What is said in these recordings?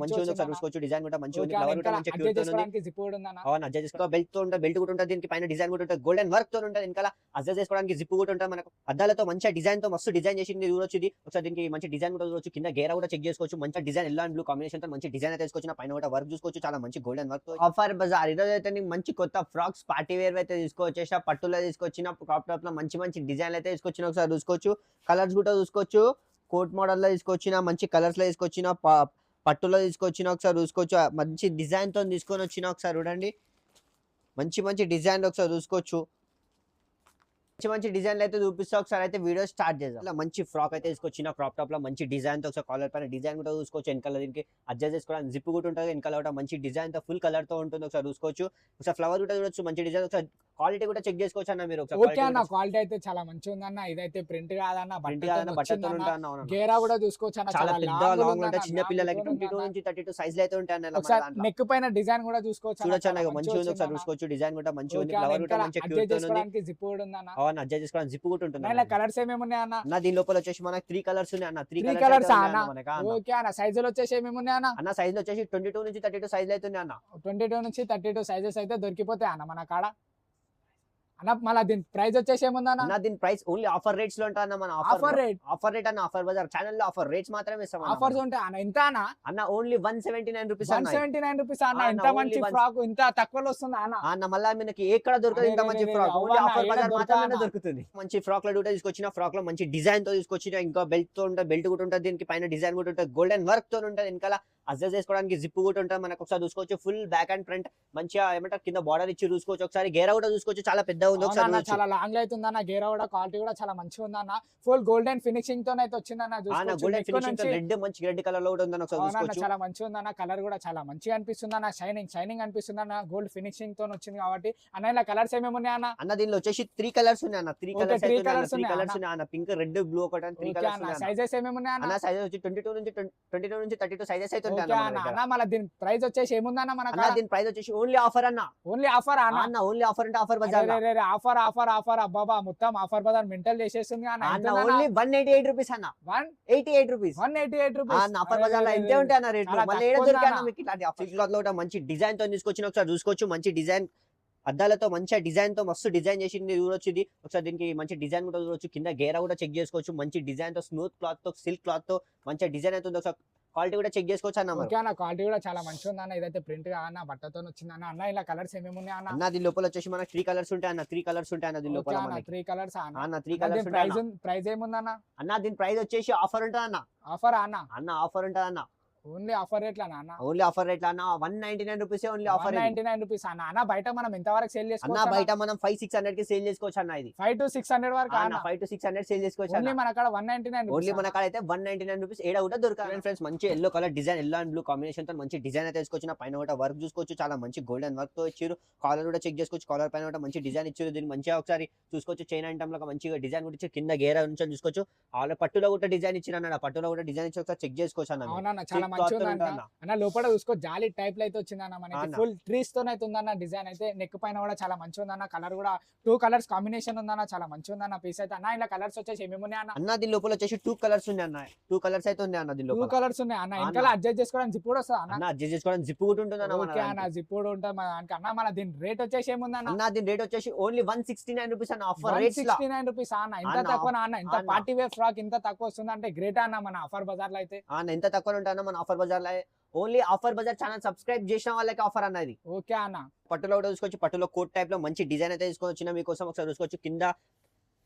మంచిగా ఉంది ఒకసారి చూసుకోవచ్చు డిజైన్ కూడా మంచిగా ఉంది ఫ్లవర్ కూడా మంచిగా క్యూట్ ఉంది అవును అడ్జస్ట్ చేసుకో బెల్ట్ తో ఉంటుంది బెల్ట్ కూడా ఉంటుంది దీనికి పైన డిజైన్ కూడా ఉంటుంది గోల్డెన్ వర్క్ తో ఉంటుంది ఇంకా అడ్జస్ట్ చేసుకోవడానికి జిప్ కూడా ఉంటుంది మనకు అద్దాలతో మంచిగా డిజైన్ తో మస్తు డిజైన్ చేసింది చూడొచ్చు ఇది ఒకసారి దీనికి మంచి డిజైన్ కూడా చూడొచ్చు కింద గేరా కూడా చెక్ చేసుకోవచ్చు మంచి design yellow and blue combination తో మంచి డిజైన్ అయితే తీసుకోవచ్చు పైన కూడా వర్క్ చూసుకోవచ్చు చాలా మంచి గోల్డెన్ వర్క్ తో ఆఫర్ బజార్ ఈరోజు అయితే మంచి కొత్త ఫ్రాక్స్ పార్టీ వేర్ అయితే తీసుకొచ్చేసా పట్టులో తీసుకొచ్చిన క్రాప్ టాప్ లో మంచి మంచి డిజైన్ అయితే తీసుకొచ్చిన ఒకసారి చూసుకోవచ్చు కలర్స్ కూడా చూసుకోవచ్చు కోట్ మోడల్ లో తీసుకొచ్చిన మంచి కలర్స్ లో తీసుకొచ్చిన పట్టులో తీసుకొచ్చిన ఒకసారి చూసుకోవచ్చు మంచి డిజైన్ తో తీసుకొని వచ్చిన ఒకసారి చూడండి మంచి మంచి డిజైన్ ఒకసారి చూసుకోవచ్చు మంచి డిజైన్లు అయితే చూపిస్తా ఒకసారి అయితే వీడియో స్టార్ట్ చేద్దాం మంచి ఫ్రాక్ అయితే తీసుకొచ్చిన క్రాప్ టాప్ లో మంచి డిజైన్ తో ఒకసారి కాలర్ పైన డిజైన్ కూడా చూసుకోవచ్చు వెనకాల దీనికి అడ్జస్ట్ చేసుకోవడానికి జిప్ కూడా ఉంటుంది వెనకాల కూడా మంచి డిజైన్ తో ఫుల్ కలర్ తో ఉంటుంది ఒకసారి చూసుకోవచ్చు ఒకసారి ఫ్లవర్ కూడా చూడొచ్చు మంచి డిజైన్ ఒకసారి క్వాలిటీ కూడా చెక్ చేసుకోవచ్చు అన్న మీరు క్వాలిటీ అయితే చాలా మంచిగా ఉందన్న ఇదైతే ప్రింట్ కాదన్న ప్రింట్ కాదన్న బట్టతో ఉంటాను గేరా కూడా చూసుకోవచ్చు అన్న చాలా పెద్ద లాంగ్ ఉంటాయి చిన్న పిల్లలకి 22 నుంచి 32 సైజ్ లో అయితే ఉంటాయి అన్న నెక్ పైన డిజైన్ కూడా చూసుకోవచ్చు చూడొచ్చు అన్న మంచిగా ఉంది ఒకసారి చూసుకోవచ్చు డిజైన్ కూడా మంచిగా ఉంది ఫ్లవర్ కూడా మంచిగా క్యూట్ ఉంది జిప్ కూడా ఉందన్న అవును అడ్జస్ట్ చేసుకోవడానికి జిప్ కూడా ఉంటుంది అన్న కలర్స్ ఏమేమి ఉన్నాయి అన్న దీని లోపల వచ్చేసి మనకి 3 కలర్స్ ఉన్నాయి అన్న 3 కలర్స్ అన్న ఓకే అన్న సైజులు వచ్చేసి ఏమేమి ఉన్నాయి అన్న సైజ్ వచ్చేసి 22 నుంచి 32 సైజ్ అయితే ఉన్నాయి అన్న 22 నుంచి 32 సైజెస్ అయితే దొరికిపోతాయి అన్న మన కాడ అన్న మళ్ళీ దీని ప్రైస్ వచ్చేసి ఏముందన్న అన్న దీని ప్రైస్ ఓన్లీ ఆఫర్ రేట్స్ లో ఉంటా అన్న మన ఆఫర్ రేట్ అన్న ఆఫర్ బజార్ ఛానల్ లో ఆఫర్ రేట్స్ మాత్రమే ఇస్తాం ఆఫర్స్ ఉంటాయి అన్న ఎంత అన్న ఓన్లీ 179 రూపీస్ 179 రూపీస్ అన్న ఎంత మంచి ఫ్రాక్ ఇంత తక్కువలో వస్తుంది అన్న మళ్ళీ మనకి ఎక్కడ దొరకదు ఇంత మంచి ఫ్రాక్ ఓన్లీ ఆఫర్ బజార్ మాత్రమే దొరుకుతుంది మంచి ఫ్రాక్ లో కూడా తీసుకొచ్చిన ఫ్రాక్ లో మంచి డిజైన్ తో తీసుకొచ్చిన ఇంకా బెల్ట్ తో ఉంటుంది బెల్ట్ కూడా ఉంటుంది దీనికి పైన డిజైన్ కూడా ఉంటుంది గోల్డెన్ వర్క్ తో ఉంటుంది వెనకాల అడ్జస్ట్ చేసుకోవడానికి జిప్ కూడా ఉంటుంది మనకు ఒకసారి చూసుకోవచ్చు ఫుల్ బ్యాక్ అండ్ ఫ్రంట్ మంచిగా ఏమంటారు కింద బార్డర్ ఇచ్చి చూసుకోవచ్చు ఒకసారి గేరా కూడా చూసుకోవచ్చు చాలా పెద్ద ఉంది ఒకసారి చాలా లాంగ్ అవుతుందన్న గేరా కూడా క్వాలిటీ కూడా చాలా మంచిగా ఉందన్న ఫుల్ గోల్డెన్ ఫినిషింగ్ తో అయితే వచ్చిందన్న గోల్డెన్ ఫినిషింగ్ రెడ్ మంచి రెడ్ కలర్ లో కూడా ఉందన్న ఒకసారి చూసుకోవచ్చు చాలా మంచిగా ఉందన్న కలర్ కూడా చాలా మంచిగా అనిపిస్తుంది అన్న షైనింగ్ అనిపిస్తుంది అన్న గోల్డ్ ఫినిషింగ్ తో వచ్చింది కాబట్టి అన్న ఇలా కలర్స్ ఏమేమి ఉన్నాయి అన్న దీనిలో వచ్చేసి 3 కలర్స్ ఉన్నాయి అన్న 3 కలర్స్ ఉన్నాయి అన్న పింక్ రెడ్ బ్లూ ఒకటి 3 కలర్స్ ఉన్నాయి సైజెస్ ఏమేమి ఉన్నాయి అన్న సైజెస్ వచ్చి 22 నుంచి 32 సైజెస్ అయితే ఉంటాయి అన్న మళ్ళీ దీని ప్రైస్ వచ్చేసి ఏముందన్న మన దీని ప్రైస్ వచ్చేసి ఓన్లీ ఆఫర్ అన్న ఓన్లీ ఆఫర్ అన్న ఓన్లీ ఆఫర్ అంటే ఆఫర్ బజార్ ఆఫర్ అబ్బాబా మొత్తం ఆఫర్ బజార్ మెంటల్ చేసేస్తుంది అన్న ఓన్లీ 188 రూపీస్ అన్న 188 రూపీస్ 188 రూపీస్ అన్న ఆఫర్ బజార్ లో ఇంతే ఉంటాయి అన్న రేట్లు మళ్ళీ ఏడ దొరికాయన్న మీకు ఇట్లాంటి సిల్క్ క్లాత్ లో మంచి డిజైన్ తో తీసుకొచ్చిన ఒకసారి చూసుకోవచ్చు మంచి డిజైన్ అద్దాలతో మంచిగా డిజైన్ తో మస్తు డిజైన్ చేసింది చూడొచ్చు ఇది ఒకసారి దీనికి మంచి డిజైన్ కూడా చూడొచ్చు కింద గేరా కూడా చెక్ చేసుకోవచ్చు మంచి డిజైన్ తో స్మూత్ క్లాత్ తో సిల్క్ క్లాత్ తో మంచిగా డిజైన్ అవుతుంది ఒకసారి క్వాలిటీ కూడా చెక్ చేసుకోవచ్చు అన్న క్వాలిటీ కూడా చాలా మంచిగా ఉంది అన్న ఇదైతే ప్రింట్ గా అన్న బట్టతో వచ్చింది అన్న ఇలా కలర్స్ ఏమేమి ఉన్నాయి అన్న దీని లోపల వచ్చేసి మనకి 3 కలర్స్ ఉంటాయి అన్న 3 కలర్స్ ఉంటాయి అన్న దీని లోపల 3 కలర్స్ అన్న 3 కలర్స్ ప్రైస్ ఏముందన్న అన్న దీని ప్రైస్ వచ్చేసి ఆఫర్ ఉంటుంది అన్న ఆఫర్ ఉంటుంది అన్న ఓన్లీ ఆఫర్ రేట్లా అన్న ఓన్లీ ఆఫర్ రేట్లా అన్న 199 రూపీస్ ఓన్లీ ఆఫర్ 199 రూపీస్ అన్న బయట మనం ఎంత వరకు సేల్ చేసుకోవచ్చు అన్న బయట మనం 500-600 కి సేల్ చేసుకోవచ్చు అన్న ఇది 5 to 600 వరకు అన్న 5 to 600 సేల్ చేసుకోవచ్చు ఓన్లీ మన కాడ 199 ఓన్లీ మన కాడ అయితే 199 రూపీస్ ఏడ కూడా దొరకాలి ఫ్రెండ్స్ మంచి yellow colour design yellow and blue combination తో మంచి డిజైన్ అయితే తీసుకొచ్చిన పైన కూడా వర్క్ చూసుకోవచ్చు చాలా మంచి గోల్డెన్ వర్క్ తో ఇచ్చారు కాలర్ కూడా చెక్ చేసుకోవచ్చు కాలర్ పైన కూడా మంచి డిజైన్ ఇచ్చారు దీనికి మంచిగా ఒకసారి చూసుకోవచ్చు చైన్ ఐటమ్ లో మంచిగా డిజైన్ కూడా ఇచ్చి కింద గేరా నుంచి చూసుకోవచ్చు ఆల్ పట్టులో కూడా డిజైన్ ఇచ్చిన అన్న పట్టులో కూడా డిజైన్ ఇచ్చి ఒకసారి చెక్ చేసుకోవచ్చు అన్న చాలా మంచిగా అన్న లోపల చూసుకో జాలీ టైప్ లో అయితే వచ్చిందన్న మనకి ఫుల్ ట్రీస్ తో అయితే ఉందన్న డిజైన్ అయితే నెక్ పైన కూడా చాలా మంచిగా ఉందన్న కలర్ కూడా 2 కలర్స్ కాంబినేషన్ ఉందన్న చాలా మంచిగా ఉందన్న పీస్ అయితే అన్న ఇలా కలర్స్ వచ్చేసి ఏమేమి ఉన్నాయి అన్న దీని లోపల వచ్చేసి 2 కలర్స్ ఉన్నాయి అన్న 2 కలర్స్ అయితే ఉన్నాయి అన్న దీని లోపల 2 కలర్స్ ఉన్నాయి అన్న ఇంకా అడ్జస్ట్ చేసుకోవడానికి జిప్ కూడా వస్తుంది అన్న అడ్జస్ట్ చేసుకోవడానికి జిప్ కూడా ఉంటుంది అన్న ఓకే అన్న జిప్ కూడా ఉంటుంది అన్న మన దీని రేట్ వచ్చేసి ఏముందన్న అన్న దీని రేట్ వచ్చేసి ఓన్లీ 169 రూపీస్ అన్న ఆఫర్ రేట్స్ 169 రూపీస్ అన్న ఇంత తక్కువ అన్న ఇంత పార్టీ వేర్ ఫ్రాక్ ఇంత తక్కువ వస్తుంది అంటే గ్రేట్ అన్న మన ఆఫర్ బజార్ లో అయితే అన్న ఎంత తక్కువ ఉంటా మన ఆఫర్ బజార్ లో only offer Bazaar channel subscribe చేసిన వాళ్ళకి ఆఫర్ అన్నది ఓకే అన్న పట్టులో కూడా చూసుకోవచ్చు పట్టులో కోట్ టైప్ లో మంచి డిజైన్ అయితే తీసుకొచ్చిన మీకోసం ఒకసారి చూసుకోవచ్చు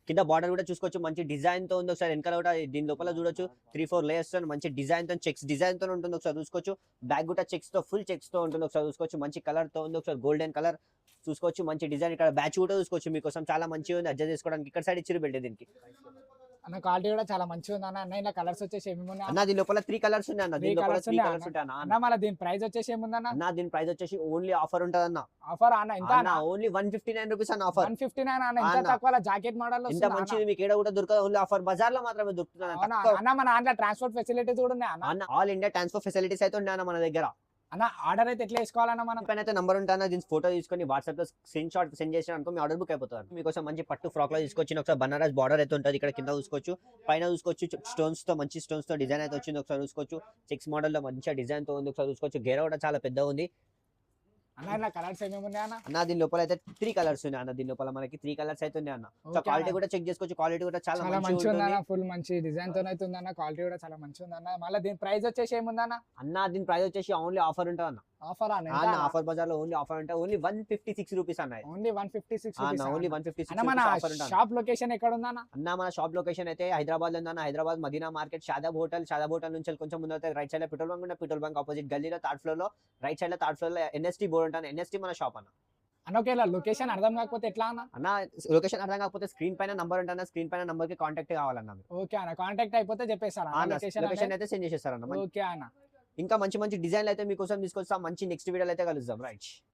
కింద బార్డర్ కూడా చూసుకోవచ్చు మంచి డిజైన్ తో ఉంది ఒకసారి వెనకాల కూడా దీని లోపల చూడొచ్చు 3-4 లేయర్స్ తో మంచి డిజైన్ తో చెక్స్ డిజైన్ తో ఉంటుంది ఒకసారి చూసుకోవచ్చు బ్యాక్ కూడా చెక్స్ తో ఫుల్ చెక్స్ తో ఉంటుంది ఒకసారి చూసుకోవచ్చు మంచి కలర్ తో ఉంది ఒకసారి గోల్డెన్ కలర్ చూసుకోవచ్చు మంచి డిజైన్ ఇక్కడ బ్యాచ్ కూడా చూసుకోవచ్చు మీకోసం చాలా మంచిగా ఉంది అడ్జస్ట్ చేసుకోవడానికి ఇక్కడ సైడ్ ఇచ్చి పెట్టే దీనికి అన్న క్వాలిటీ కూడా చాలా మంచిగా ఉంది అన్న ఇలా కలర్స్ వచ్చేసి ఏమేమి ఉన్నాయి అన్న దీని లోపల 3 కలర్స్ ఉన్నాయి అన్న దీని లోపల 3 కలర్స్ ఉంటాయి అన్న మళ్ళీ దీని ప్రైస్ వచ్చేసి ఏముందన్న అన్న దీని ప్రైస్ వచ్చేసి ఓన్లీ ఆఫర్ ఉంటుంది అన్న ఆఫర్ అన్న ఎంత అన్న ఓన్లీ 159 రూపీస్ అన్న ఆఫర్ 159 అన్న ఇంత తక్కువ జాకెట్ మోడల్ ఇంత మంచిది మీకు ఏడ కూడా దొరకదు ఓన్లీ ఆఫర్ బజార్ లో మాత్రమే దొరుకుతుంది అన్న మన దాంట్లో ట్రాన్స్పోర్ట్ ఫెసిలిటీస్ కూడా ఉన్నాయి అన్న ఆల్ ఇండియా ట్రాన్స్పోర్ట్ ఫెసిలిటీస్ అయితే ఉన్నాయి అన్న మన దగ్గర అన్న ఆర్డర్ అయితే ఎట్లా వేసుకోవాలన్నా మనం? పైన అయితే నంబర్ ఉంటాను, దీని ఫోటో తీసుకొని వాట్సాప్ లో స్క్రీన్ షాట్ సెండ్ చేసిన అనుకో మీ ఆర్డర్ బుక్ అయిపోతుంది. మీకోసం మంచి పట్టు ఫ్రాక్ లో తీసుకొచ్చి ఒకసారి బనారస్ బార్డర్ అయితే ఉంటుంది, ఇక్కడ కింద చూసుకోవచ్చు, పైన చూసుకోవచ్చు స్టోన్స్ తో మంచి స్టోన్స్ తో డిజైన్ అయితే వచ్చింది, ఒకసారి చూసుకోవచ్చు. చెక్స్ మోడల్ లో మంచిగా డిజైన్ తో ఉంది, ఒకసారి చూసుకోవచ్చు. గేర కూడా చాలా పెద్దగా ఉంది అన్న. ఇలా కలర్స్ ఏమేమి ఉన్నాయి అన్న? అన్న దీని లోపల అయితే 3 కలర్స్ ఉన్నాయి అన్న, దీని లోపల మనకి 3 కలర్స్ అయితే ఉన్నాయి అన్న. సో Okay క్వాలిటీ అన్న. కూడా చెక్ చేసుకోవచ్చు, క్వాలిటీ కూడా చాలా చాలా మంచిగా మంచిగా ఉంటుంది ఉందన్న, ఫుల్ మంచి డిజైన్ తో అయితే ఉందన్న, క్వాలిటీ కూడా చాలా మంచిగా ఉందన్న. మళ్ళీ దీని ప్రైస్ వచ్చేసి ఏముందన్న? అన్న. దీని ప్రైస్ వచ్చేసి ఓన్లీ ఆఫర్ ఉంటుంది అన్న, ఆఫర్ అన్న ఆఫర్ బజార్ లో ఓన్లీ ఆఫర్ అంటే ఓన్లీ 156 రూపీస్ అన్న, ఓన్లీ 156 అన్న ఓన్లీ 156 అన్న. మన ఆఫర్ ఉంటుంది షాప్ లొకేషన్ ఎక్కడ ఉందన్న? అన్న. మన షాప్ లొకేషన్ అయితే హైదరాబాద్ లో ఉందన్న, హైదరాబాద్ మదీనా మార్కెట్ షాదాబ్ హోటల్ నుంచి కొంచెం ముందు అయితే రైట్ సైడ్ లో పెట్రోల్ బంక్ ఉంటే పెట్రోల్ బంక్ ఆపోజిట్ గల్లీలో థర్డ్ ఫ్లోర్ లో రైట్ సైడ్ లో థర్డ్ ఫ్లోర్ లో ఎన్ఎస్టీ బోర్డు ఉంటుంది, ఎన్ఎస్టీ మన షాప్ అన్న. అన్న ఒకవేళ లొకేషన్ అర్థం కాకపోతే ఎట్లా అన్న? అన్న లొకేషన్ అర్థం కాకపోతే స్క్రీన్ పైన నంబర్ ఉంటుంది, స్క్రీన్ పైన నంబర్ కి కాంటాక్ట్ కావాలన్న. ఓకే అన్న, కాంటాక్ట్ అయిపోతే చెప్పేస్తారా లొకేషన్ అయితే సెండ్ చేసేస్తారన్న. ఓకే అన్న. ఇంకా మంచి మంచి డిజైన్లు అయితే మీకోసం తీసుకొస్తాం, మంచి నెక్స్ట్ వీడియోలో అయితే కలుద్దాం రైట్.